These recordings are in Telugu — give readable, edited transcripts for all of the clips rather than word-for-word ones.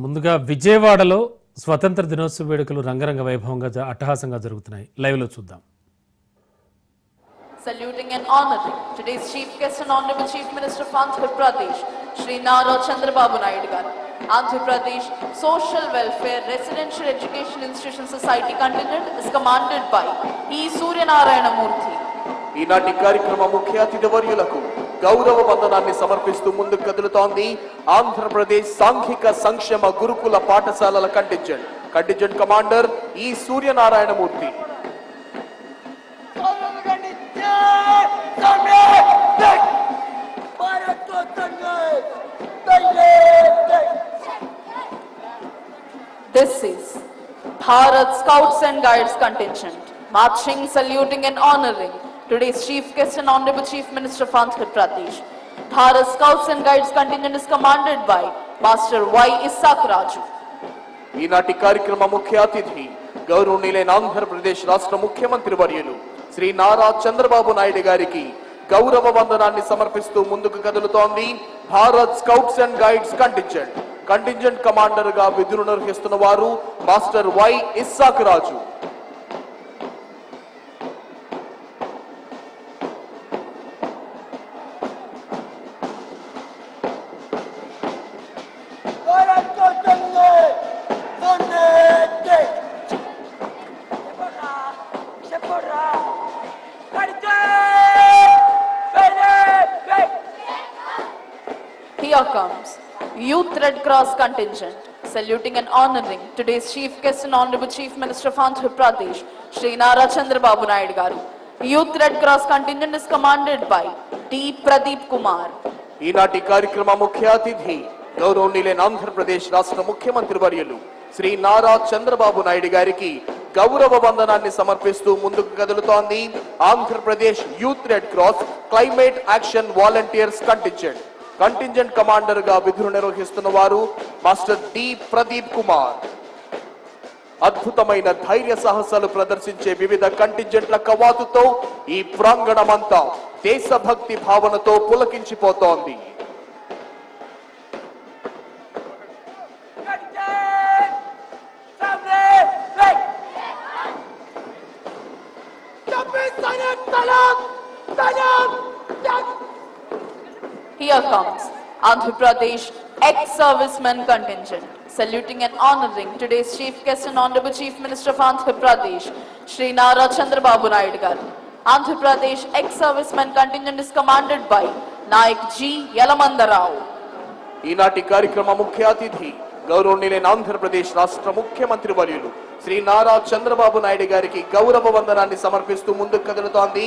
ముందుగా విజయవాడలో స్వతంత్ర దినోత్సవ వేడుకలు రంగరంగ వైభవంగా అట్టహాసంగా జరుగుతున్నాయి. లైవ్ లో చూద్దాం. Saluting and honoring today's chief guest and honorable chief minister of Andhra Pradesh, Shri Nara Chandrababu Naidu garu. Andhra Pradesh Social Welfare Residential Education Institution Society contingent is commanded by E. Surya Narayana Murthy. ఈనాటి కార్యక్రమ ముఖ్య అతిథి వర్యులకు గౌరవ వందనాన్ని సమర్పిస్తూ ముందుకు కదులుతోంది ఆంధ్రప్రదేశ్ సాంఘిక సంక్షేమ గురుకుల పాఠశాలల కంటింజెంట్ కమాండర్ ఈ Suryanarayanamurthy. This is Bharat Scouts and Guides contingent marching, saluting and honoring today's chief guest and honorable chief minister of Andhra Pradesh. Bharat Scouts and Guides contingent is commanded by Master Y. Isaac Raju. ఈనాటి కార్యక్రమ ముఖ్య అతిథి గౌరవనీయులైన ఆంధ్రప్రదేశ్ రాష్ట్ర ముఖ్యమంత్రి వర్యులు శ్రీ నారా చంద్రబాబు నాయుడు గారికి గౌరవ వందనాన్ని సమర్పిస్తూ ముందుకు కదులుతోంది Bharat scouts and guides contingent commander గా విధులు నిర్వహిస్తున్న వారు master Y Isaac Raju. Here comes Youth Red Cross contingent, saluting and honoring today's chief guest and honorable chief minister of Andhra Pradesh, Shri Nara Chandrababu Naidu garu. Youth Red Cross contingent is commanded by D. Pradeep Kumar. ఈనాటి కార్యక్రమ ముఖ్య అతిథి గౌరవనీయులైన ఆంధ్రప్రదేశ్ రాష్ట్ర ముఖ్యమంత్రి వర్యులు శ్రీ నారా చంద్రబాబు నాయుడు గారికి గౌరవ వందనాన్ని సమర్పిస్తూ ముందుకు కదులుతోంది Andhra Pradesh youth red cross climate action volunteers contingent commander గా విధులు నిర్వహిస్తున్న వారు మాస్టర్ డి ప్రదీప్ కుమార్. అద్భుతమైన ధైర్య సాహసాలు ప్రదర్శించే వివిధ కంటింజెంట్ల కవాతుతో ఈ ప్రాంగణమంతా దేశభక్తి భావనతో పులకించిపోతోంది. Here comes Andhra Pradesh ex-servicemen contingent, saluting and honoring today's chief guest and honorable chief minister of Andhra Pradesh, Shri Nara Chandrababu Naidu garu. Andhra Pradesh ex-servicemen contingent is commanded by Nayak G. Yalamandarao. ఈనాటి కార్యక్రమ ముఖ్య అతిథి గౌరవనీయులైన ఆంధ్రప్రదేశ్ రాష్ట్ర ముఖ్యమంత్రి వర్యులు శ్రీ నారా చంద్రబాబు నాయుడు గారికి గౌరవ వందనాన్ని సమర్పిస్తూ ముందుకు కదులుతోంది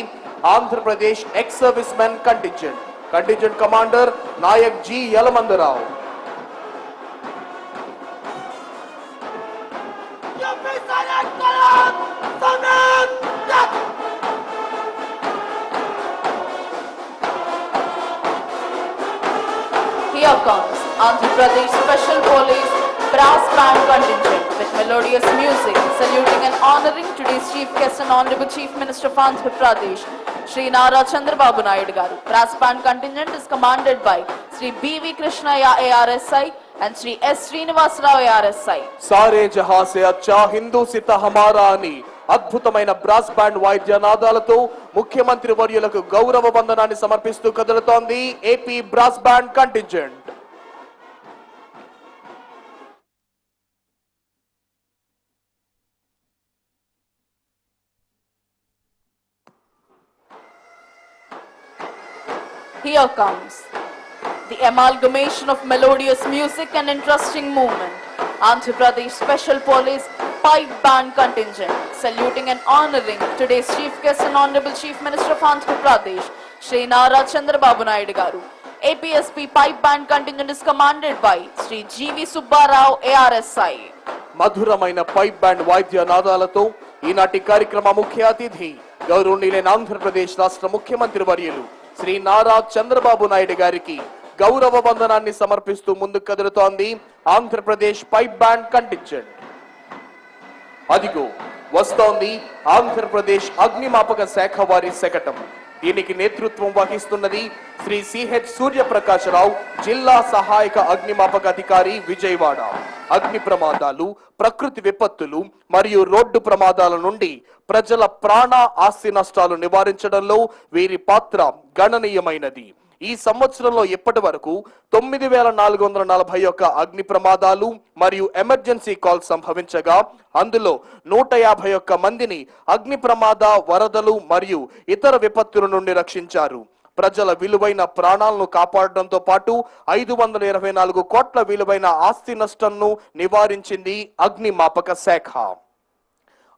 Andhra Pradesh ex service men contingent commander Naik G Yalamandarao. Here comes Andhra Pradesh Special Police Brass Band contingent with melodious music, saluting and honoring today's chief guest and honorable chief minister of Andhra Pradesh, Shri Nara Chandrababu Naidu garu. Brass Band contingent is commanded by Shri B.V. Krishnaya ARSI and Shri S. Srinivas Rao ARSI. సారే జహా సే అచ్చా హిందూ సిత హమారా అని అద్భుతమైన బ్రాస్ బ్యాండ్ వాయిద్యనాదాలతో ముఖ్యమంత్రి వర్యులకు గౌరవ వందనాన్ని సమర్పిస్తూ కదులుతోంది AP brass band contingent. Here comes the amalgamation of melodious music and interesting movement. Andhra Pradesh Special Police Pipe Band contingent, saluting and honoring today's chief guest and honorable chief minister of Andhra Pradesh, Shri Nara Chandrababu Naidu garu. APSP Pipe Band contingent is commanded by Shri G.V. Subbarao ARSI. మధురమైన పైప్ బ్యాండ్ వాయిద్య నాదాలతో ఈనాటి కార్యక్రమ ముఖ్య అతిథి గౌరవనీయులైన ఆంధ్రప్రదేశ్ రాష్ట్ర ముఖ్యమంత్రి వర్యులు శ్రీ నారా చంద్రబాబు నాయుడు గారికి గౌరవ వందనాన్ని సమర్పిస్తూ ముందుకు కదులుతోంది ఆంధ్రప్రదేశ్ పైప్ బ్యాండ్ కంటింజెంట్. అదిగో వస్తోంది ఆంధ్రప్రదేశ్ అగ్నిమాపక శాఖ వారి శకటం. దీనికి నేతృత్వం వహిస్తున్నది శ్రీ సిహెచ్ సూర్యప్రకాశరావు, జిల్లా సహాయక అగ్నిమాపక అధికారి, విజయవాడ. అగ్ని ప్రమాదాలు, ప్రకృతి విపత్తులు మరియు రోడ్డు ప్రమాదాల నుండి ప్రజల ప్రాణ ఆస్తి నష్టాలు నివారించడంలో వీరి పాత్ర గణనీయమైనది. ఈ సంవత్సరంలో ఇప్పటి వరకు 9441 అగ్ని ప్రమాదాలు మరియు ఎమర్జెన్సీ కాల్ సంభవించగా అందులో 151 మందిని అగ్ని ప్రమాద, వరదలు మరియు ఇతర విపత్తుల నుండి రక్షించారు. ప్రజల విలువైన ప్రాణాలను కాపాడడంతో పాటు 524 కోట్ల విలువైన ఆస్తి నష్టంను నివారించింది అగ్నిమాపక శాఖ.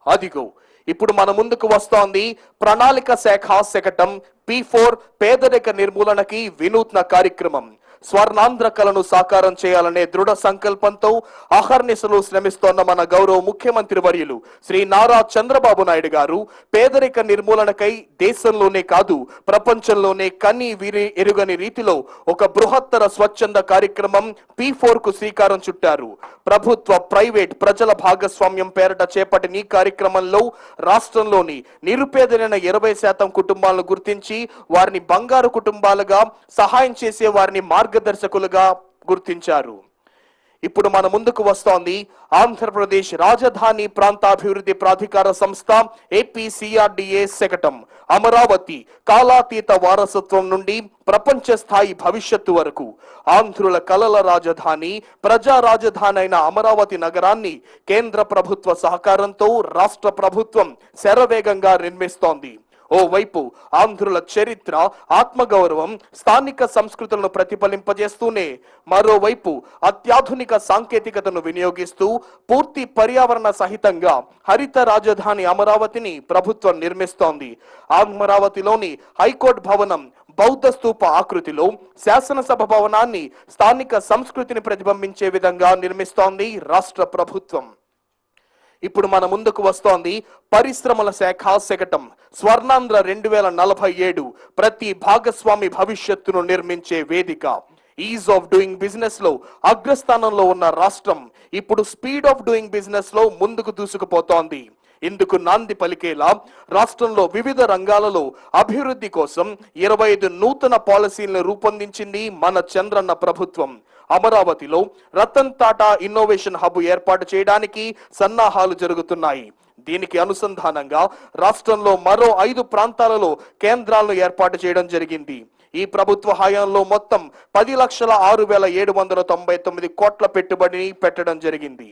అదిగో ఇప్పుడు మన ముందుకు వస్తోంది ప్రణాళిక శాఖ శకటం P4 పేదరిక నిర్మూలనకి వినూత్న కార్యక్రమం. స్వర్ణాంధ్ర కలను సాకారం చేయాలనే దృఢ సంకల్పంతో అహర్నిశలు శ్రమిస్తోన్న మన గౌరవ ముఖ్యమంత్రి వర్యులు శ్రీ నారా చంద్రబాబు నాయుడు గారు పేదరిక నిర్మూలనకై దేశంలోనే కాదు ప్రపంచంలోనే కని విని ఎరుగని రీతిలో ఒక బృహత్తర స్వచ్ఛంద కార్యక్రమం P4 కు శ్రీకారం చుట్టారు. ప్రభుత్వ, ప్రైవేట్, ప్రజల భాగస్వామ్యం పేరట చేపట్టిన ఈ కార్యక్రమంలో రాష్ట్రంలోని నిరుపేదలైన 20% కుటుంబాలను గుర్తించి వారిని బంగారు కుటుంబాలుగా, సహాయం చేసే వారిని మార్గదర్శకులుగా గుర్తించారు. ఇప్పుడు మన ముందుకు వస్తోంది ఆంధ్రప్రదేశ్ రాజధాని ప్రాంతాభివృద్ధి ప్రాధికార సంస్థ APCRDA శకటం. అమరావతి కాలాతీత వారసత్వం నుండి ప్రపంచ స్థాయి భవిష్యత్తు వరకు ఆంధ్రుల కలల రాజధాని, ప్రజా రాజధాని అయిన అమరావతి నగరాన్ని కేంద్ర ప్రభుత్వ సహకారంతో రాష్ట్ర ప్రభుత్వం శరవేగంగా నిర్మిస్తోంది. ఓవైపు ఆంధ్రుల చరిత్ర, ఆత్మగౌరవం, స్థానిక సంస్కృతులను ప్రతిఫలింపజేస్తూనే మరోవైపు అత్యాధునిక సాంకేతికతను వినియోగిస్తూ పూర్తి పర్యావరణ సహితంగా హరిత రాజధాని అమరావతిని ప్రభుత్వం నిర్మిస్తోంది. అమరావతిలోని హైకోర్టు భవనం బౌద్ధ స్తూప ఆకృతిలో, శాసనసభ భవనాన్ని స్థానిక సంస్కృతిని ప్రతిబింబించే విధంగా నిర్మిస్తోంది రాష్ట్ర ప్రభుత్వం. ఇప్పుడు మన ముందుకు వస్తోంది పరిశ్రమల శాఖ శకటం. స్వర్ణాంధ్ర 2047 ప్రతి భాగస్వామి భవిష్యత్తును నిర్మించే వేదిక. ఈజ్ ఆఫ్ డూయింగ్ బిజినెస్ లో అగ్రస్థానంలో ఉన్న రాష్ట్రం ఇప్పుడు స్పీడ్ ఆఫ్ డూయింగ్ బిజినెస్ లో ముందుకు దూసుకుపోతోంది. ఇందుకు నాంది పలికేలా రాష్ట్రంలో వివిధ రంగాలలో అభివృద్ధి కోసం 25 నూతన పాలసీలను రూపొందించింది మన చంద్రన్న ప్రభుత్వం. అమరావతిలో రతన్ టాటా ఇన్నోవేషన్ హబ్ ఏర్పాటు చేయడానికి సన్నాహాలు జరుగుతున్నాయి. దీనికి అనుసంధానంగా రాష్ట్రంలో మరో 5 ప్రాంతాలలో కేంద్రాలను ఏర్పాటు చేయడం జరిగింది. ఈ ప్రభుత్వ హయాంలో మొత్తం 10,06,799 కోట్ల పెట్టుబడిని పెట్టడం జరిగింది.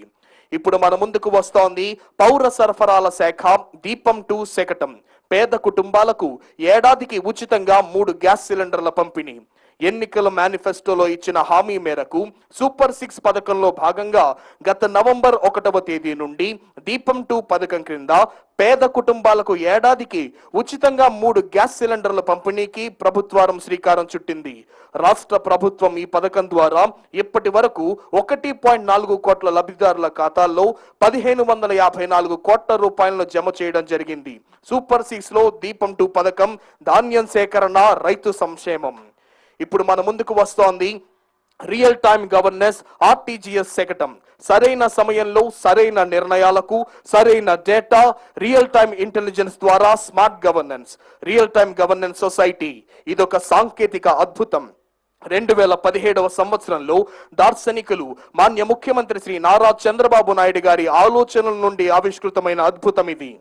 ఇప్పుడు మన ముందుకు వస్తోంది పౌర సరఫరాల శాఖ దీపం 2 శకటం. పేద కుటుంబాలకు ఏడాదికి ఉచితంగా 3 గ్యాస్ సిలిండర్ల పంపిణీ. ఎన్నికల మేనిఫెస్టోలో ఇచ్చిన హామీ మేరకు సూపర్ 6 పథకంలో భాగంగా గత నవంబర్ 1వ తేదీ నుండి దీపం 2 పథకం క్రింద పేద కుటుంబాలకు ఏడాదికి ఉచితంగా 3 గ్యాస్ సిలిండర్ల పంపిణీకి ప్రభుత్వం శ్రీకారం చుట్టింది. రాష్ట్ర ప్రభుత్వం ఈ పథకం ద్వారా ఇప్పటి వరకు 1.4 కోట్ల లబ్ధిదారుల ఖాతాల్లో 1,554 కోట్ల రూపాయలను జమ చేయడం జరిగింది. సూపర్ 6 లో దీపం 2 పథకం ధాన్యం సేకరణ, రైతు సంక్షేమం. ఇప్పుడు మన ముందుకు వస్తోంది రియల్ టైమ్ గవర్నెన్స్ RTGS శకటం. సరైన సమయంలో సరైన నిర్ణయాలకు సరైన డేటా, రియల్ టైమ్ ఇంటెలిజెన్స్ ద్వారా smart governance. Real time governance society ఇదొక సాంకేతిక అద్భుతం. 2017వ సంవత్సరంలో దార్శనికులు మాన్య ముఖ్యమంత్రి శ్రీ నారా చంద్రబాబు నాయుడు గారి ఆలోచనల నుండి ఆవిష్కృతమైన అద్భుతం ఇది.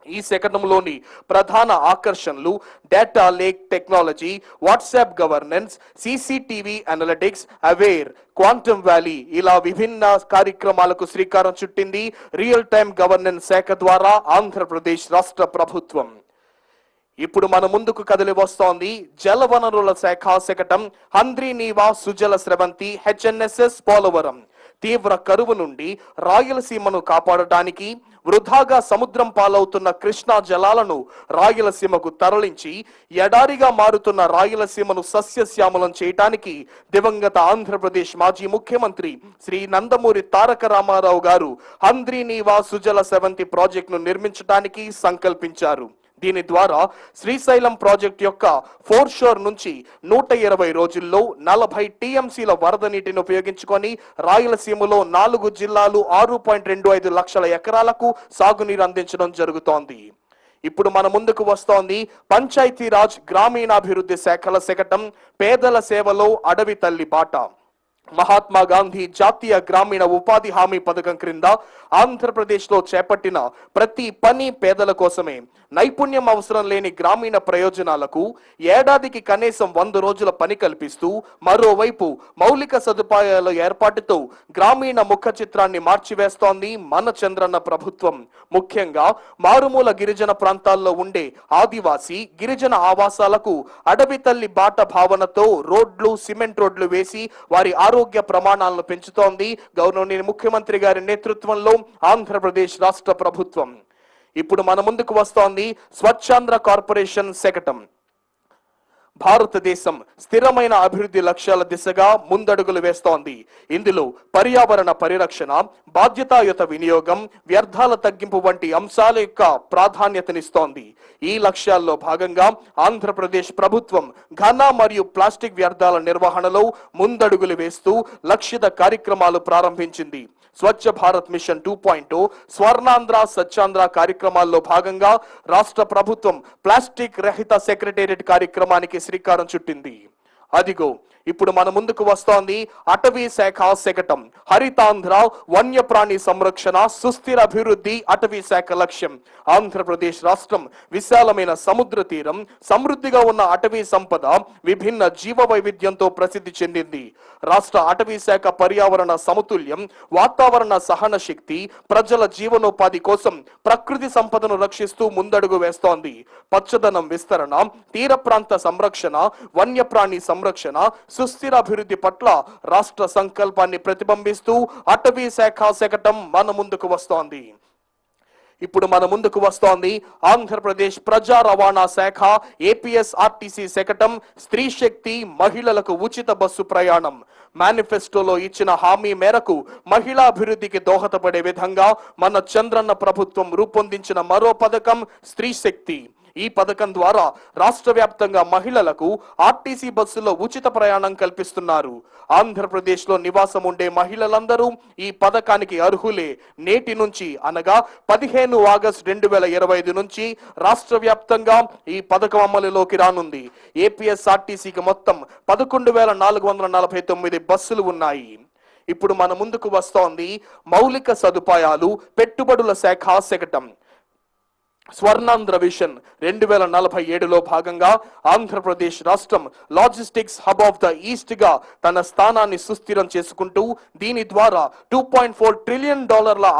ఈ శకటంలోని ప్రధాన ఆకర్షణలు data lake technology, WhatsApp governance, CCTV analytics, aware, quantum valley ఇలా విభిన్న కార్యక్రమాలకు శ్రీకారం చుట్టింది రియల్ టైమ్ గవర్నెన్స్ శాఖ ద్వారా ఆంధ్రప్రదేశ్ రాష్ట్ర ప్రభుత్వం. ఇప్పుడు మన ముందుకు కదిలి వస్తోంది జలవనరుల శాఖ శకటం. హంద్రీ నీవా సుజల స్రవంతి HNSS పోలవరం. తీవ్ర కరువు నుండి రాయలసీమను కాపాడటానికి వృధాగా సముద్రం పాలవుతున్న కృష్ణా జలాలను రాయలసీమకు తరలించి ఎడారిగా మారుతున్న రాయలసీమను సస్యశ్యామలం చేయటానికి దివంగత ఆంధ్రప్రదేశ్ మాజీ ముఖ్యమంత్రి శ్రీ నందమూరి తారక రామారావు గారు హంద్రీ నీవా సుజల స్రవంతి ప్రాజెక్టును నిర్మించడానికి సంకల్పించారు. దీని ద్వారా శ్రీశైలం ప్రాజెక్ట్ యొక్క 4 షోర్ నుంచి 120 రోజుల్లో 40 TMCల వరద నీటిని ఉపయోగించుకొని రాయలసీమలో 4 జిల్లాలు 6.25 లక్షల ఎకరాలకు సాగునీరు అందించడం జరుగుతోంది. ఇప్పుడు మన ముందుకు వస్తోంది పంచాయతీరాజ్ గ్రామీణాభివృద్ధి శాఖల శకటం పేదల సేవలో అడవి తల్లి బాట. మహాత్మా గాంధీ జాతీయ గ్రామీణ ఉపాధి హామీ పథకం క్రింద ఆంధ్రప్రదేశ్లో చేపట్టిన ప్రతి పని పేదల కోసమే. నైపుణ్యం అవసరం లేని గ్రామీణ ప్రయోజనాలకు ఏడాదికి కనీసం 100 రోజుల పని కల్పిస్తూ మరోవైపు మౌలిక సదుపాయాల ఏర్పాటుతో గ్రామీణ ముఖ చిత్రాన్ని మార్చివేస్తోంది మన చంద్రన్న ప్రభుత్వం. ముఖ్యంగా మారుమూల గిరిజన ప్రాంతాల్లో ఉండే ఆదివాసీ గిరిజన ఆవాసాలకు అడవి తల్లి బాట భావనతో రోడ్లు, సిమెంట్ రోడ్లు వేసి వారి ఆరోగ్య ప్రమాణాలను పెంచుతోంది గౌరవనీయ ముఖ్యమంత్రి గారి నేతృత్వంలో ఆంధ్రప్రదేశ్ రాష్ట్ర ప్రభుత్వం. ఇప్పుడు మన ముందుకు వస్తోంది స్వచ్ఛాంధ్ర కార్పొరేషన్ శకటం. భారతదేశం స్థిరమైన అభివృద్ధి లక్ష్యాల దిశగా ముందడుగులు వేస్తోంది. ఇందులో పర్యావరణ పరిరక్షణ, బాధ్యతాయుత వినియోగం, వ్యర్థాల తగ్గింపు వంటి అంశాల యొక్క ప్రాధాన్యతనిస్తోంది. ఈ లక్ష్యాల్లో భాగంగా ఆంధ్రప్రదేశ్ ప్రభుత్వం ఘన మరియు ప్లాస్టిక్ వ్యర్థాల నిర్వహణలో ముందడుగులు వేస్తూ లక్షిత కార్యక్రమాలు ప్రారంభించింది. స్వచ్ఛ భారత్ మిషన్ 2.0, స్వర్ణాంధ్ర, స్వచ్ఛాంధ్ర కార్యక్రమాల్లో భాగంగా రాష్ట్ర ప్రభుత్వం ప్లాస్టిక్ రహిత సెక్రటేరియట్ కార్యక్రమానికి శ్రీకారం చుట్టింది. అదిగో ఇప్పుడు మన ముందుకు వస్తోంది అటవీ శాఖ శకటం. హరితాంధ్ర, వన్యప్రాణి సంరక్షణ, సుస్థిర అభివృద్ధి అటవీ శాఖ లక్ష్యం. ఆంధ్రప్రదేశ్ రాష్ట్రం విశాలమైన సముద్ర తీరం, సమృద్ధిగా ఉన్న అటవీ సంపద, విభిన్న జీవ వైవిధ్యంతో ప్రసిద్ధి చెందింది. రాష్ట్ర అటవీ శాఖ పర్యావరణ సమతుల్యం, వాతావరణ సహన శక్తి, ప్రజల జీవనోపాధి కోసం ప్రకృతి సంపదను రక్షిస్తూ ముందడుగు వేస్తోంది. పచ్చదనం విస్తరణ, తీర ప్రాంత సంరక్షణ, వన్యప్రాణి సంరక్షణ, సుస్థిర అభివృద్ధి పట్ల రాష్ట్ర సంకల్పాన్ని ప్రతిబింబిస్తూ అటవీ శాఖ శకటం మన ముందుకు వస్తోంది. ఇప్పుడు మన ముందుకు వస్తోంది ఆంధ్రప్రదేశ్ ప్రజా రవాణా శాఖ ఏపీఎస్ఆర్టీసీ శకటం. స్త్రీ శక్తి, మహిళలకు ఉచిత బస్సు ప్రయాణం. మేనిఫెస్టోలో ఇచ్చిన హామీ మేరకు మహిళా అభివృద్ధికి దోహదపడే విధంగా మన చంద్రన్న ప్రభుత్వం రూపొందించిన మరో పథకం స్త్రీ శక్తి. ఈ పథకం ద్వారా రాష్ట్ర వ్యాప్తంగా మహిళలకు ఆర్టీసీ బస్సులో ఉచిత ప్రయాణం కల్పిస్తున్నారు. ఆంధ్రప్రదేశ్ లో నివాసం ఉండే మహిళలందరూ ఈ పథకానికి అర్హులే. నేటి నుంచి అనగా 15 ఆగస్టు 2025 నుంచి రాష్ట్ర వ్యాప్తంగా ఈ పథకం అమలులోకి రానుంది. ఏపీఎస్ఆర్టీసీకి మొత్తం 11,449 బస్సులు ఉన్నాయి. ఇప్పుడు మన ముందుకు వస్తోంది మౌలిక సదుపాయాలు, పెట్టుబడుల శాఖ శకటం. స్వర్ణాంధ్ర విషన్ 2047లో భాగంగా ఆంధ్రప్రదేశ్ రాష్ట్రం logistics hub of the east గా తన స్థానాన్ని సుస్థిరం చేసుకుంటూ దీని ద్వారా $2.4 ట్రిలియన్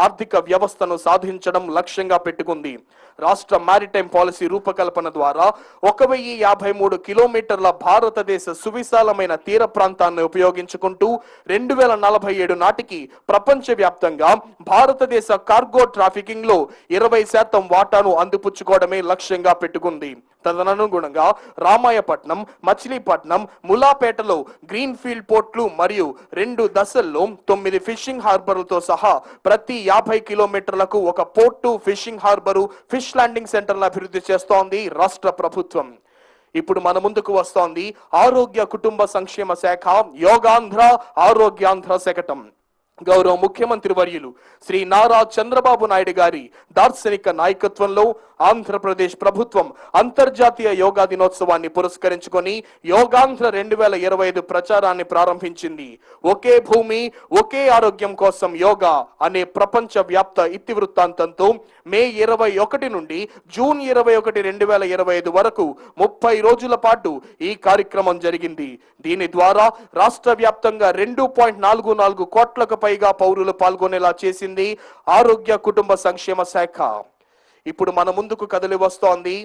ఆర్థిక వ్యవస్థను సాధించడం లక్ష్యంగా పెట్టుకుంది. రాష్ట్ర మారిటైమ్ పాలసీ రూపకల్పన ద్వారా 1053 కిలోమీటర్ల భారతదేశ సువిశాలమైన తీర ప్రాంతాన్ని ఉపయోగించుకుంటూ 2047 నాటికి ప్రపంచ వ్యాప్తంగా భారతదేశ కార్గో ట్రాఫికింగ్ లో 20% వాటాను అందిపుచ్చుకోవడమే లక్ష్యంగా పెట్టుకుంది. తదనుగుణంగా రామాయపట్నం, మచిలీపట్నం, ములాపేటలో గ్రీన్ ఫీల్డ్ పోర్ట్లు మరియు 2 దశల్లో 9 ఫిషింగ్ హార్బర్లతో సహా ప్రతి 50 కిలోమీటర్లకు ఒక port, fishing harbour, fish landing సెంటర్లను అభివృద్ధి చేస్తోంది రాష్ట్ర ప్రభుత్వం. ఇప్పుడు మన ముందుకు వస్తోంది ఆరోగ్య కుటుంబ సంక్షేమ శాఖ యోగాంధ్ర, ఆరోగ్యాంధ్ర శకటం. గౌరవ ముఖ్యమంత్రి వర్యులు శ్రీ నారా చంద్రబాబు నాయుడు గారి దార్శనిక నాయకత్వంలో ఆంధ్రప్రదేశ్ ప్రభుత్వం అంతర్జాతీయ యోగా దినోత్సవాన్ని పురస్కరించుకొని యోగాంధ్ర 2025 ప్రచారాన్ని ప్రారంభించింది. ఒకే భూమి, ఒకే ఆరోగ్యం కోసం యోగా అనే ప్రపంచ వ్యాప్త ఇతివృత్తాంతంతో మే 21 నుండి జూన్ 21, 2025 వరకు 30 రోజుల పాటు ఈ కార్యక్రమం జరిగింది. దీని ద్వారా రాష్ట్ర వ్యాప్తంగా 2.44 కోట్లకు పైగా పౌరులు పాల్గొనేలా చేసింది ఆరోగ్య కుటుంబ సంక్షేమ శాఖ. ఇప్పుడు మన ముందుకు కదిలి వస్తోంది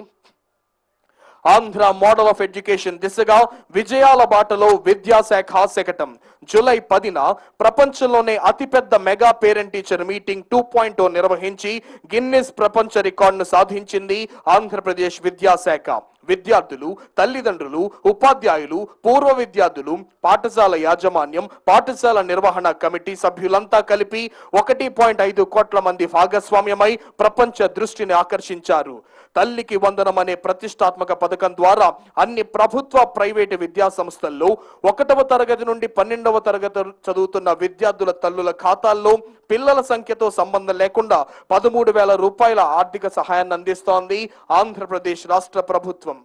ఆంధ్ర మోడల్ ఆఫ్ ఎడ్యుకేషన్ దిశగా విజయాల బాటలో విద్యాశాఖ శకటం. జూలై 10న ప్రపంచంలోనే అతిపెద్ద మెగా పేరెంట్ టీచర్ మీటింగ్ 2.0 నిర్వహించి గిన్నెస్ ప్రపంచ రికార్డును సాధించింది ఆంధ్రప్రదేశ్ విద్యాశాఖ. విద్యార్థులు, తల్లిదండ్రులు, ఉపాధ్యాయులు, పూర్వ విద్యార్థులు, పాఠశాల యాజమాన్యం, పాఠశాల నిర్వహణ కమిటీ సభ్యులంతా కలిపి 1.5 కోట్ల మంది భాగస్వామ్యమై ప్రపంచ దృష్టిని ఆకర్షించారు. తల్లికి వందనం అనే ప్రతిష్టాత్మక పథకం ద్వారా అన్ని ప్రభుత్వ, ప్రైవేటు విద్యా సంస్థల్లో 1వ తరగతి నుండి 12వ తరగతి చదువుతున్న విద్యార్థుల తల్లుల ఖాతాల్లో పిల్లల సంఖ్యతో సంబంధం లేకుండా 13,000 రూపాయల ఆర్థిక సహాయాన్ని అందిస్తోంది ఆంధ్రప్రదేశ్ రాష్ట్ర ప్రభుత్వం.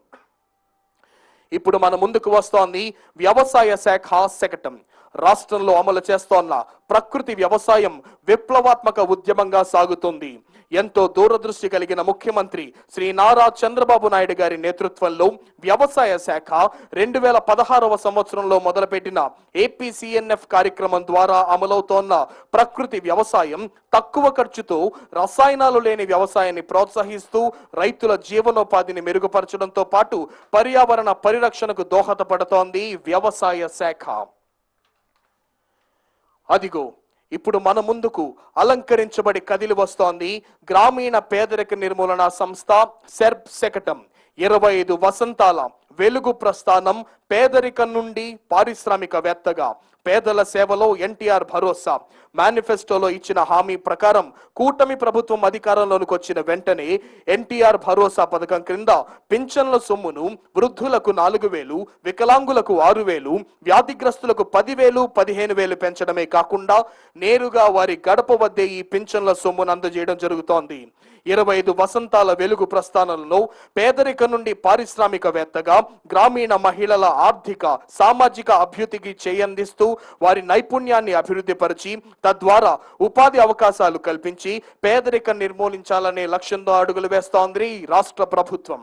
ఇప్పుడు మన ముందుకు వస్తోంది వ్యవసాయ శాఖ శకటం. రాష్ట్రంలో అమలు చేస్తోన్న ప్రకృతి వ్యవసాయం విప్లవాత్మక ఉద్యమంగా సాగుతుంది. ఎంతో దూరదృష్టి కలిగిన ముఖ్యమంత్రి శ్రీ నారా చంద్రబాబు నాయుడు గారి నేతృత్వంలో వ్యవసాయ శాఖ 2016వ సంవత్సరంలో మొదలుపెట్టిన ఏపీసీఎన్ఎఫ్ కార్యక్రమం ద్వారా అమలవుతోన్న ప్రకృతి వ్యవసాయం తక్కువ ఖర్చుతో రసాయనాలు లేని వ్యవసాయాన్ని ప్రోత్సహిస్తూ రైతుల జీవనోపాధిని మెరుగుపరచడంతో పాటు పర్యావరణ పరిరక్షణకు దోహదపడుతోంది వ్యవసాయ శాఖ. అదిగో ఇప్పుడు మన ముందుకు అలంకరించబడి కదిలి వస్తోంది గ్రామీణ పేదరిక నిర్మూలన సంస్థ సెర్ప్ శకటం. 25 వసంతాల వెలుగు ప్రస్థానం, పేదరికం నుండి పారిశ్రామికవేత్తగా, పేదల సేవలో ఎన్టీఆర్ భరోసా. మేనిఫెస్టోలో ఇచ్చిన హామీ ప్రకారం కూటమి ప్రభుత్వం అధికారంలోకి వచ్చిన వెంటనే ఎన్టీఆర్ భరోసా పథకం క్రింద పింఛన్ల సొమ్మును వృద్ధులకు 4,000, వికలాంగులకు 6,000, వ్యాధిగ్రస్తులకు 10,000, 15,000 పెంచడమే కాకుండా నేరుగా వారి గడప వద్దే ఈ పింఛన్ల సొమ్మును అందజేయడం జరుగుతోంది. 25 వసంతాల వెలుగు ప్రస్థానంలో పేదరికం నుండి పారిశ్రామికవేత్తగా, గ్రామీణ మహిళల ఆర్థిక, సామాజిక అభ్యుతికి చేయందిస్తూ వారి నైపుణ్యాన్ని అభివృద్ధి పరిచి తద్వారా ఉపాధి అవకాశాలు కల్పించి పేదరికం నిర్మూలించాలనే లక్ష్యంతో అడుగులు వేస్తోంది రాష్ట్ర ప్రభుత్వం.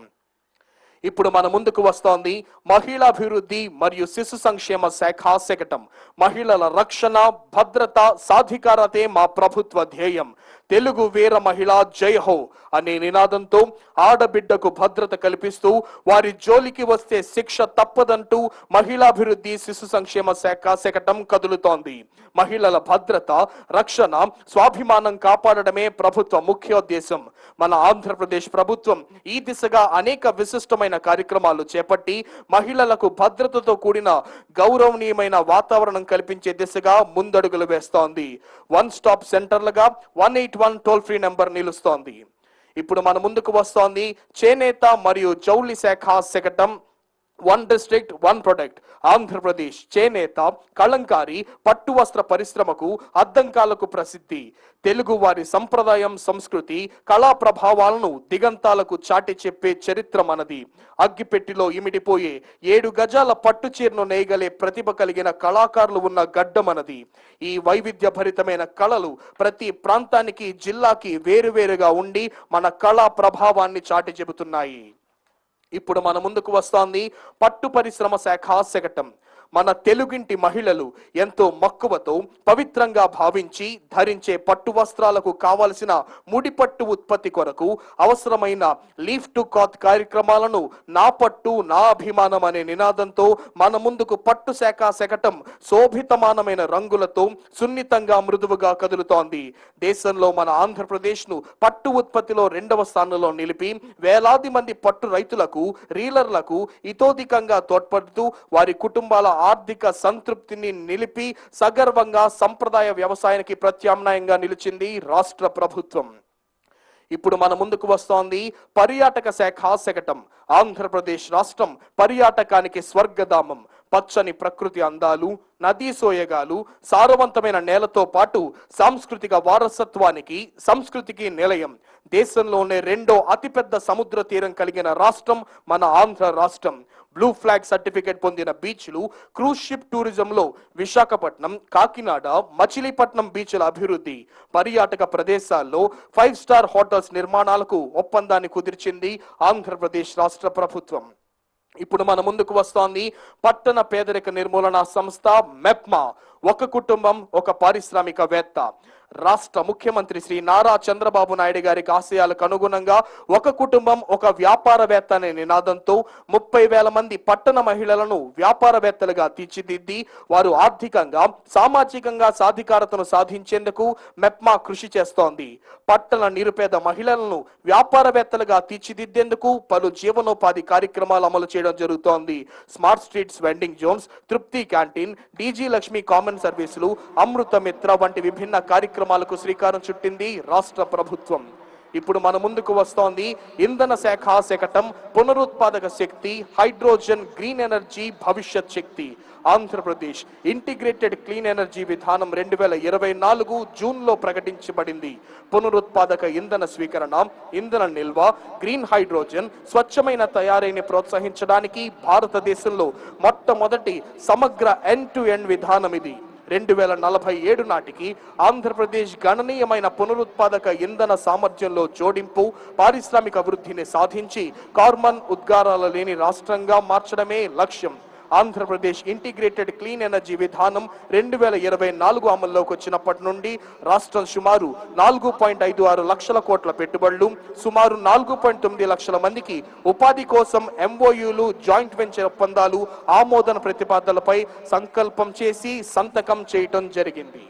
ఇప్పుడు మన ముందుకు వస్తోంది మహిళాభివృద్ధి మరియు శిశు సంక్షేమ శాఖ శకటం. మహిళల రక్షణ, భద్రత, సాధికారతే మా ప్రభుత్వ ధ్యేయం. తెలుగు వీర మహిళ జై హో అనే నినాదంతో ఆడబిడ్డకు భద్రత కల్పిస్తూ వారి జోలికి వస్తే శిక్ష తప్పదంటూ మహిళాభివృద్ధి, శిశు సంక్షేమ శాఖ శకటం కదులుతోంది. మహిళల భద్రత, రక్షణ, స్వాభిమానం కాపాడడమే ప్రభుత్వ ముఖ్యోద్దేశం. మన ఆంధ్రప్రదేశ్ ప్రభుత్వం ఈ దిశగా అనేక విశిష్టమైన కార్యక్రమాలు చేపట్టి మహిళలకు భద్రతతో కూడిన గౌరవనీయమైన వాతావరణం కల్పించే దిశగా ముందడుగులు వేస్తోంది. 1 స్టాప్ సెంటర్లుగా 181 టోల్ ఫ్రీ నెంబర్ నిలుస్తోంది. ఇప్పుడు మన ముందుకు వస్తోంది చేనేత మరియు జౌళి శాఖ శకటం. 1 డిస్ట్రిక్ట్ 1 ప్రొడక్ట్. ఆంధ్రప్రదేశ్ చేనేత, కళంకారి, పట్టు వస్త్ర పరిశ్రమకు అద్దంకాలకు ప్రసిద్ధి. తెలుగు వారి సంప్రదాయం, సంస్కృతి, కళా ప్రభావాలను దిగంతాలకు చాటి చెప్పే చరిత్ర మనది. అగ్గిపెట్టిలో ఇమిడిపోయే 7 గజాల పట్టు చీరను నేయగలే ప్రతిభ కలిగిన కళాకారులు ఉన్న గడ్డ మనది. ఈ వైవిధ్య భరితమైన కళలు ప్రతి ప్రాంతానికి, జిల్లాకి వేరువేరుగా ఉండి మన కళా ప్రభావాన్ని చాటి చెబుతున్నాయి. ఇప్పుడు మన ముందుకు వస్తోంది పట్టు పరిశ్రమ శాఖ శకటం. మన తెలుగింటి మహిళలు ఎంతో మక్కువతో పవిత్రంగా భావించి ధరించే పట్టు వస్త్రాలకు కావలసిన ముడిపట్టు ఉత్పత్తి కొరకు అవసరమైన లీఫ్ టు క్లాత్ కార్యక్రమాలను నా పట్టు నా అభిమానం అనే నినాదంతో మన ముందుకు పట్టు శాఖ శకటం శోభితమానమైన రంగులతో సున్నితంగా, మృదువుగా కదులుతోంది. దేశంలో మన ఆంధ్రప్రదేశ్ ను పట్టు ఉత్పత్తిలో 2వ స్థానంలో నిలిపి వేలాది మంది పట్టు రైతులకు, రీలర్లకు ఇతోధికంగా తోడ్పడుతూ వారి కుటుంబాల ఆర్థిక సంతృప్తిని నిలిపి సగర్వంగా సంప్రదాయ వ్యవసాయానికి ప్రత్యామ్నాయంగా నిలిచింది రాష్ట్ర ప్రభుత్వం. ఇప్పుడు మన ముందుకు వస్తోంది పర్యాటక శాఖ శకటం. ఆంధ్రప్రదేశ్ రాష్ట్రం పర్యాటకానికి స్వర్గధామం. పచ్చని ప్రకృతి అందాలు, నదీ సోయగాలు, సారవంతమైన నేలతో పాటు సాంస్కృతిక వారసత్వానికి, సంస్కృతికి నిలయం. దేశంలోనే 2వ అతిపెద్ద సముద్ర తీరం కలిగిన రాష్ట్రం మన ఆంధ్ర రాష్ట్రం. బ్లూ ఫ్లాగ్ సర్టిఫికేట్ పొందిన బీచ్లు, క్రూజ్ షిప్ టూరిజంలో విశాఖపట్నం, కాకినాడ, మచిలీపట్నం బీచ్ల అభివృద్ధి, పర్యాటక ప్రదేశాల్లో 5 స్టార్ హోటల్స్ నిర్మాణాలకు ఒప్పందాన్ని కుదిర్చింది ఆంధ్రప్రదేశ్ రాష్ట్ర ప్రభుత్వం. ఇప్పుడు మన ముందుకు వస్తోంది పట్టణ పేదరిక నిర్మూలన సంస్థ మెప్మా. ఒక కుటుంబం ఒక పారిశ్రామికవేత్త. రాష్ట్ర ముఖ్యమంత్రి శ్రీ నారా చంద్రబాబు నాయుడు గారికి ఆశయాలకు అనుగుణంగా ఒక కుటుంబం ఒక వ్యాపారవేత్త అనే నినాదంతో 30,000 మంది పట్టణ మహిళలను వ్యాపారవేత్తలుగా తీర్చిదిద్ది వారు ఆర్థికంగా సామాజికంగా సాధికారతను సాధించేందుకు మెప్మా కృషి చేస్తోంది. పట్టణ నిరుపేద మహిళలను వ్యాపారవేత్తలుగా తీర్చిదిద్దేందుకు పలు జీవనోపాధి కార్యక్రమాలు అమలు చేయడం జరుగుతోంది. స్మార్ట్ స్ట్రీట్స్ వెండింగ్ జోన్స్, తృప్తి క్యాంటీన్, డీజీ లక్ష్మి కామన్ సర్వీసులు, అమృత మిత్ర వంటి విభిన్న కార్యక్రమాలకు శ్రీకారం చుట్టింది రాష్ట్ర ప్రభుత్వం. ఇప్పుడు మన ముందుకు వస్తోంది ఇంధన శాఖ శకటం, పునరుత్పాదక శక్తి, హైడ్రోజన్, గ్రీన్ ఎనర్జీ, భవిష్యత్ శక్తి. ఆంధ్రప్రదేశ్ ఇంటిగ్రేటెడ్ క్లీన్ ఎనర్జీ విధానం 2024 జూన్లో ప్రకటించబడింది. పునరుత్పాదక ఇంధన స్వీకరణ, ఇంధన నిల్వ, గ్రీన్ హైడ్రోజన్, స్వచ్ఛమైన తయారీని ప్రోత్సహించడానికి భారతదేశంలో మొట్టమొదటి సమగ్ర ఎండ్ టు ఎండ్ విధానం ఇది. 2047 నాటికి ఆంధ్రప్రదేశ్ గణనీయమైన పునరుత్పాదక ఇంధన సామర్థ్యంలో జోడింపు, పారిశ్రామిక అభివృద్ధిని సాధించి కార్బన్ ఉద్గారాలు లేని రాష్ట్రంగా మార్చడమే లక్ష్యం. ఆంధ్రప్రదేశ్ ఇంటిగ్రేటెడ్ క్లీన్ ఎనర్జీ విధానం 2024 అమల్లోకి వచ్చినప్పటి నుండి రాష్ట్రం సుమారు 4.56 లక్షల కోట్ల పెట్టుబడులు, సుమారు 4.9 లక్షల మందికి ఉపాధి కోసం ఎంఓయూలు, జాయింట్ వెంచర్ ఒప్పందాలు, ఆమోదన ప్రతిపాదనలపై సంకల్పం చేసి సంతకం చేయటం జరిగింది.